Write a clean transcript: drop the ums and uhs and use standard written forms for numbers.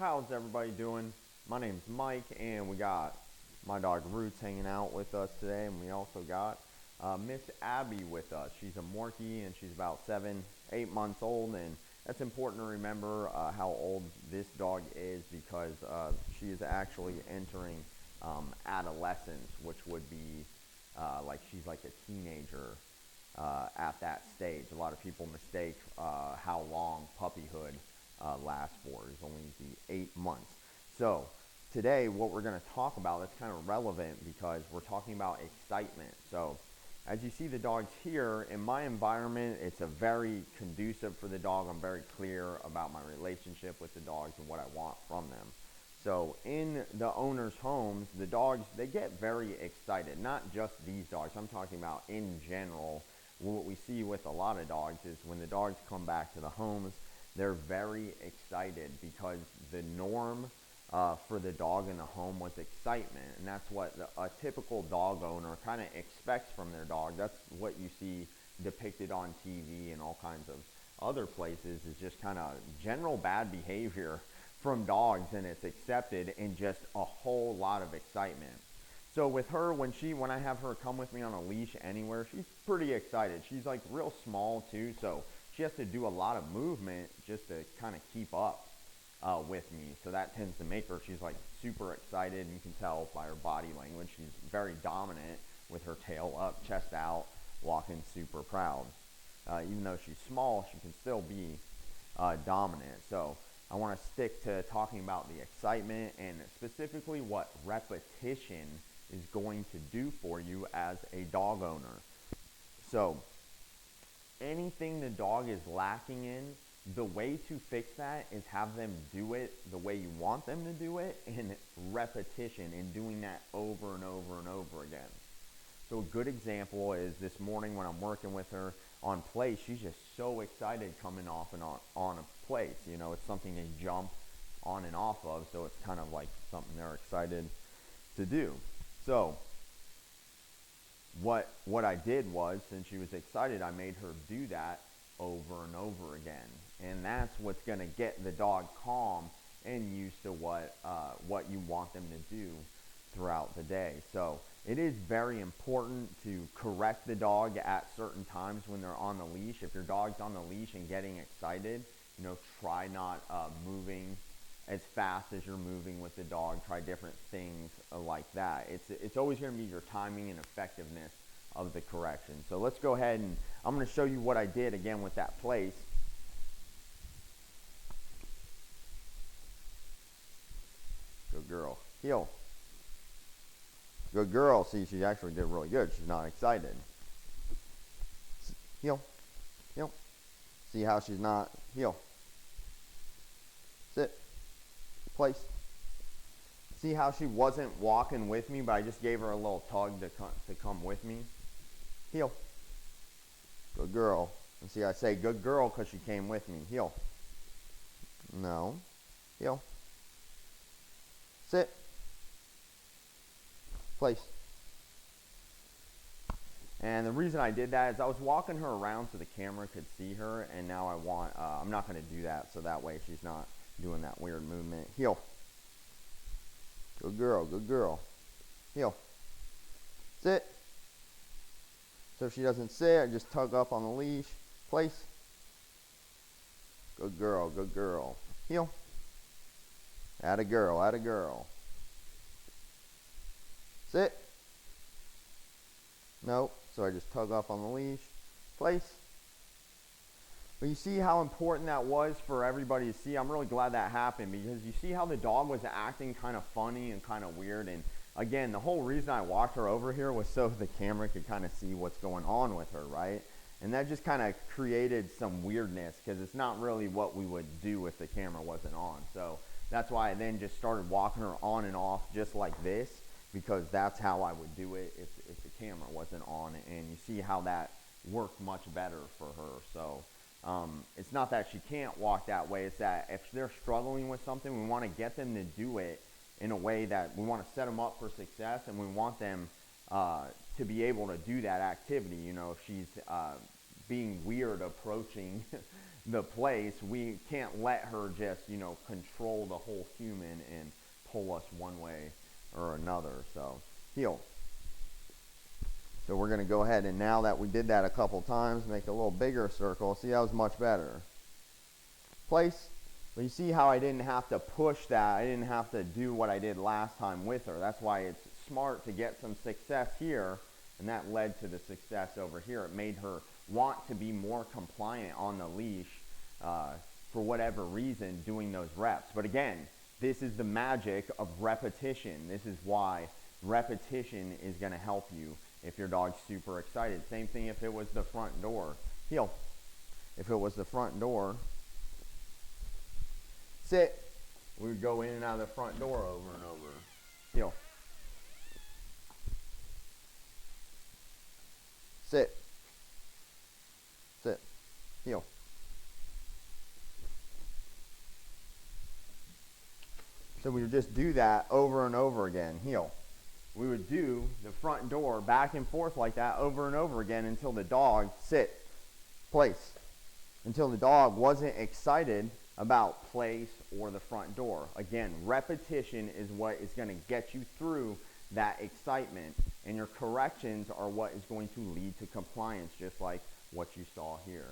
How's everybody doing? My name's Mike, and we got my dog Roots hanging out with us today, and we also got Miss Abby with us. She's a Morkie, and she's about 7, 8 months old, and that's important to remember how old this dog is because she is actually entering adolescence, which would be like she's like a teenager at that stage. A lot of people mistake how long puppyhood lasts for. It's only the 8 months. So today what we're going to talk about that's kind of relevant because we're talking about excitement. So as you see the dogs here, in my environment, it's a very conducive for the dog. I'm very clear about my relationship with the dogs and what I want from them. So in the owner's homes, the dogs, they get very excited. Not just these dogs. I'm talking about in general. What we see with a lot of dogs is when the dogs come back to the homes, they're very excited because the norm for the dog in the home was excitement. And that's what a typical dog owner kind of expects from their dog. That's what you see depicted on TV and all kinds of other places, is just kind of general bad behavior from dogs, and it's accepted in just a whole lot of excitement. So with her, when I have her come with me on a leash anywhere, she's pretty excited. She's like real small too, so she has to do a lot of movement just to kind of keep up with me. So that tends to make her, she's like super excited, and you can tell by her body language. She's very dominant with her tail up, chest out, walking super proud. Even though she's small, she can still be dominant. So I want to stick to talking about the excitement and specifically what repetition is going to do for you as a dog owner. So anything the dog is lacking in, the way to fix that is have them do it the way you want them to do it, in repetition, and doing that over and over and over again. So a good example is this morning when I'm working with her on place, she's just so excited coming off and on a place. You know, it's something they jump on and off of, so it's kind of like something they're excited to do. So what I did was, since she was excited, I made her do that over and over again. And that's what's going to get the dog calm and used to what you want them to do throughout the day. So it is very important to correct the dog at certain times when they're on the leash. If your dog's on the leash and getting excited, try not moving as fast as you're moving with the dog. Try different things like that. It's always going to be your timing and effectiveness of the correction. So let's go ahead, and I'm going to show you what I did again with that place. Good girl. Heel. Good girl. See, she actually did really good. She's not excited. Heel. Heel. See how she's not. Heel. Sit. Place. See how she wasn't walking with me, but I just gave her a little tug to come with me. Heel. Good girl. And see, I say good girl because she came with me. Heel. No. Heel. Sit. Place. And the reason I did that is I was walking her around so the camera could see her, and now I'm not going to do that, so that way she's not doing that weird movement. Heel. Good girl, good girl. Heel. Sit. So if she doesn't sit, I just tug up on the leash. Place. Good girl, good girl. Heel. Atta girl, atta girl. Sit. Nope. So I just tug up on the leash. Place. But you see how important that was for everybody to see. I'm really glad that happened because you see how the dog was acting kind of funny and kind of weird. And again, the whole reason I walked her over here was so the camera could kind of see what's going on with her, right? And that just kind of created some weirdness because it's not really what we would do if the camera wasn't on. So that's why I then just started walking her on and off just like this, because that's how I would do it if the camera wasn't on. And you see how that worked much better for her. So it's not that she can't walk that way. It's that if they're struggling with something, we want to get them to do it in a way that we want to set them up for success, and we want them to be able to do that activity. If she's being weird approaching the place. We can't let her just, control the whole human and pull us one way or another. So, heel. So we're going to go ahead, and now that we did that a couple times, make a little bigger circle. See, that was much better. Place. But you see how I didn't have to push that. I didn't have to do what I did last time with her. That's why it's smart to get some success here, and that led to the success over here. It made her want to be more compliant on the leash for whatever reason, doing those reps. But again, this is the magic of repetition. This is why repetition is going to help you if your dog's super excited. Same thing if it was the front door. Heel. If it was the front door, sit. We would go in and out of the front door over and over. Heel. Sit. Sit. Heel. So we would just do that over and over again. Heel. We would do the front door back and forth like that over and over again until the dog sit, place. Until the dog wasn't excited about place or the front door. Again, repetition is what is going to get you through that excitement, and your corrections are what is going to lead to compliance, just like what you saw here.